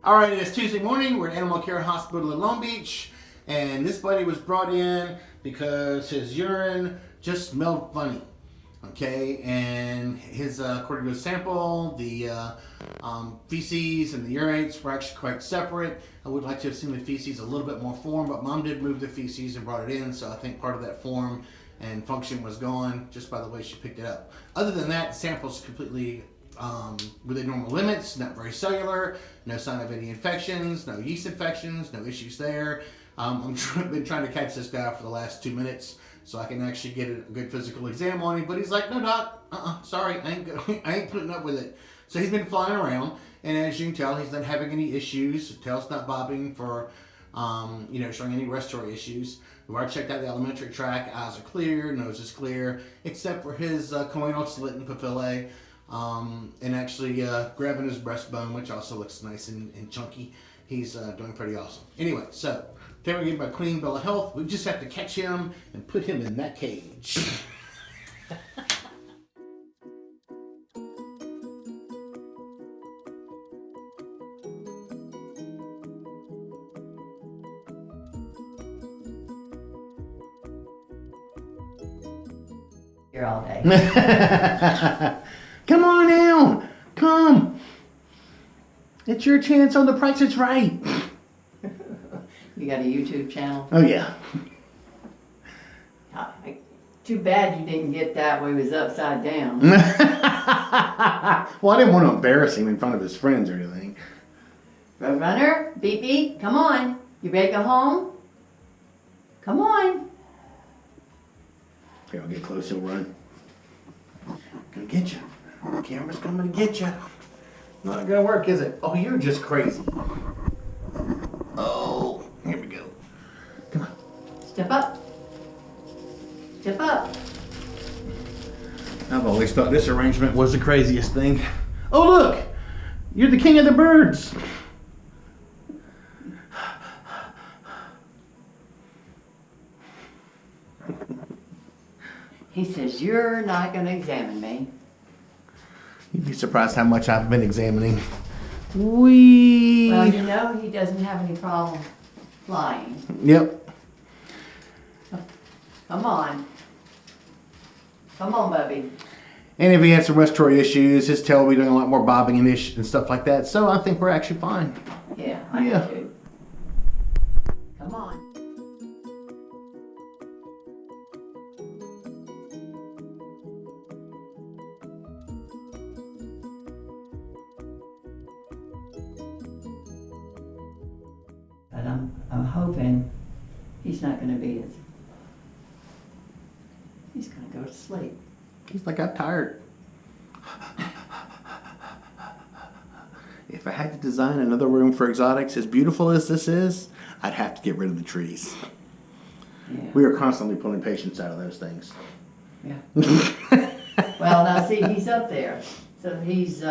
All right, it's Tuesday morning. We're at Animal Care Hospital in Long Beach, and this buddy was brought in because his urine just smelled funny. Okay, and his according to his sample, the feces and the urates were actually quite separate. I would like to have seen the feces a little bit more form, but Mom did move the feces and brought it in, so I think part of that form and function was gone just by the way she picked it up. Other than that, the sample's completely within normal limits, not very cellular, no sign of any infections, no yeast infections, no issues there. I've been trying to catch this guy for the last 2 minutes so I can actually get a good physical exam on him, but he's like, no doc, sorry, I ain't putting up with it. So he's been flying around, and as you can tell, he's not having any issues. Tail's not bobbing for, showing any respiratory issues. We've already checked out the alimentary tract, eyes are clear, nose is clear, except for his choanal slit and papillae. And actually grabbing his breastbone, which also looks nice and chunky. He's doing pretty awesome. Anyway, so then we give him a clean bill of health. We just have to catch him and put him in that cage. Here all day. Come on now, come. It's your chance on The Price is Right. You got a YouTube channel? Oh yeah. Too bad you didn't get that when he was upside down. Well, I didn't want to embarrass him in front of his friends or anything. Roadrunner, beep beep, come on. You ready to go home? Come on. Here, I'll get close, he'll run. Gonna get you. The camera's coming to get you. Not gonna work, is it? Oh, you're just crazy. Oh, here we go. Come on. Step up. Step up. I've always thought this arrangement was the craziest thing. Oh, look! You're the king of the birds. He says, you're not going to examine me. You'd be surprised how much I've been examining. Whee! Well, you know he doesn't have any problem flying. Yep. Come on. Come on, Bubby. And if he had some respiratory issues, his tail will be doing a lot more bobbing and stuff like that. So I think we're actually fine. Yeah, I Yeah. do too. Come on. But I'm hoping he's not going to be as... He's going to go to sleep. He's like, I'm tired. If I had to design another room for exotics as beautiful as this is, I'd have to get rid of the trees. Yeah. We are constantly pulling patients out of those things. Yeah. Well, now see, he's up there. So he's...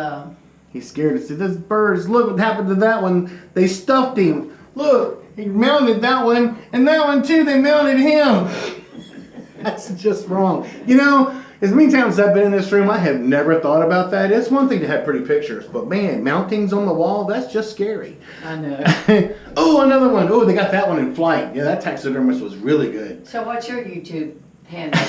He's scared to see those birds. Look what happened to that one. They stuffed him. Look, he mounted that one, and that one too, they mounted him. That's just wrong. You know, as many times as I've been in this room, I have never thought about that. It's one thing to have pretty pictures, but man, mountings on the wall, that's just scary. I know. Oh, another one. Oh, they got that one in flight. Yeah, that taxidermist was really good. So what's your YouTube handle?